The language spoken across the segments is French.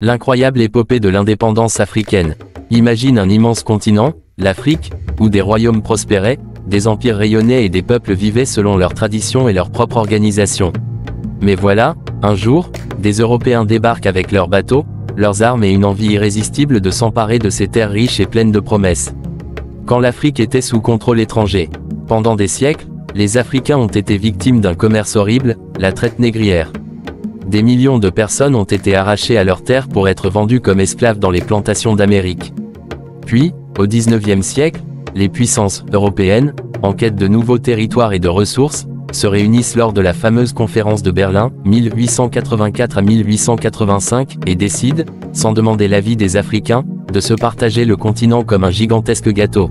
L'incroyable épopée de l'indépendance africaine. Imagine un immense continent, l'Afrique, où des royaumes prospéraient, des empires rayonnaient et des peuples vivaient selon leurs traditions et leur propre organisation. Mais voilà, un jour, des Européens débarquent avec leurs bateaux, leurs armes et une envie irrésistible de s'emparer de ces terres riches et pleines de promesses. Quand l'Afrique était sous contrôle étranger. Pendant des siècles, les Africains ont été victimes d'un commerce horrible, la traite négrière. Des millions de personnes ont été arrachées à leurs terres pour être vendues comme esclaves dans les plantations d'Amérique. Puis, au XIXe siècle, les puissances européennes, en quête de nouveaux territoires et de ressources, se réunissent lors de la fameuse conférence de Berlin, 1884 à 1885, et décident, sans demander l'avis des Africains, de se partager le continent comme un gigantesque gâteau.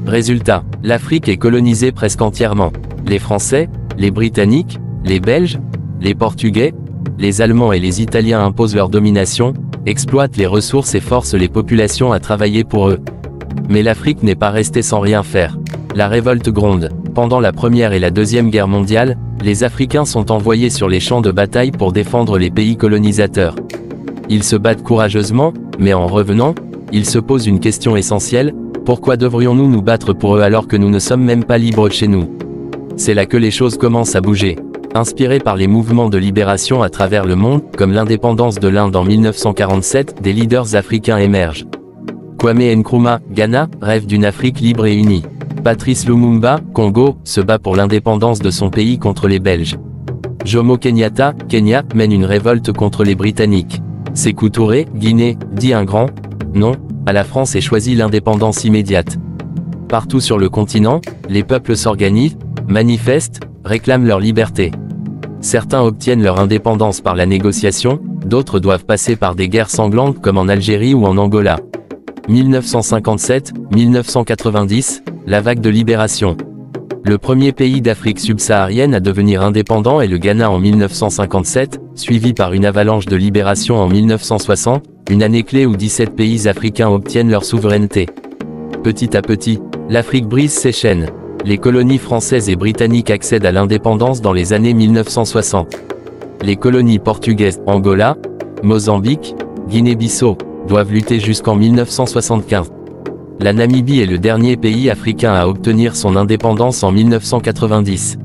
Résultat, l'Afrique est colonisée presque entièrement. Les Français, les Britanniques, les Belges, les Portugais, les Allemands et les Italiens imposent leur domination, exploitent les ressources et forcent les populations à travailler pour eux. Mais l'Afrique n'est pas restée sans rien faire. La révolte gronde. Pendant la Première et la Deuxième Guerre mondiale, les Africains sont envoyés sur les champs de bataille pour défendre les pays colonisateurs. Ils se battent courageusement, mais en revenant, ils se posent une question essentielle: pourquoi devrions-nous nous battre pour eux alors que nous ne sommes même pas libres chez nous? C'est là que les choses commencent à bouger. Inspirés par les mouvements de libération à travers le monde, comme l'indépendance de l'Inde en 1947, des leaders africains émergent. Kwame Nkrumah, Ghana, rêve d'une Afrique libre et unie. Patrice Lumumba, Congo, se bat pour l'indépendance de son pays contre les Belges. Jomo Kenyatta, Kenya, mène une révolte contre les Britanniques. Sékou Touré, Guinée, dit un grand non à la France et choisit l'indépendance immédiate. Partout sur le continent, les peuples s'organisent, manifestent, réclament leur liberté. Certains obtiennent leur indépendance par la négociation, d'autres doivent passer par des guerres sanglantes comme en Algérie ou en Angola. 1957-1990, la vague de libération. Le premier pays d'Afrique subsaharienne à devenir indépendant est le Ghana en 1957, suivi par une avalanche de libération en 1960, une année clé où 17 pays africains obtiennent leur souveraineté. Petit à petit, l'Afrique brise ses chaînes. Les colonies françaises et britanniques accèdent à l'indépendance dans les années 1960. Les colonies portugaises, Angola, Mozambique, Guinée-Bissau, doivent lutter jusqu'en 1975. La Namibie est le dernier pays africain à obtenir son indépendance en 1990.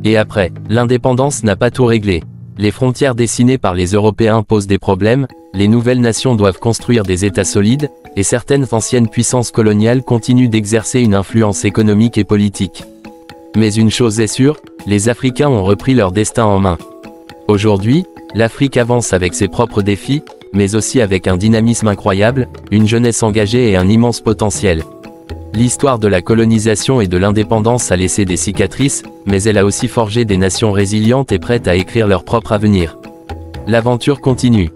Et après, l'indépendance n'a pas tout réglé. Les frontières dessinées par les Européens posent des problèmes, les nouvelles nations doivent construire des États solides, et certaines anciennes puissances coloniales continuent d'exercer une influence économique et politique. Mais une chose est sûre, les Africains ont repris leur destin en main. Aujourd'hui, l'Afrique avance avec ses propres défis, mais aussi avec un dynamisme incroyable, une jeunesse engagée et un immense potentiel. L'histoire de la colonisation et de l'indépendance a laissé des cicatrices, mais elle a aussi forgé des nations résilientes et prêtes à écrire leur propre avenir. L'aventure continue.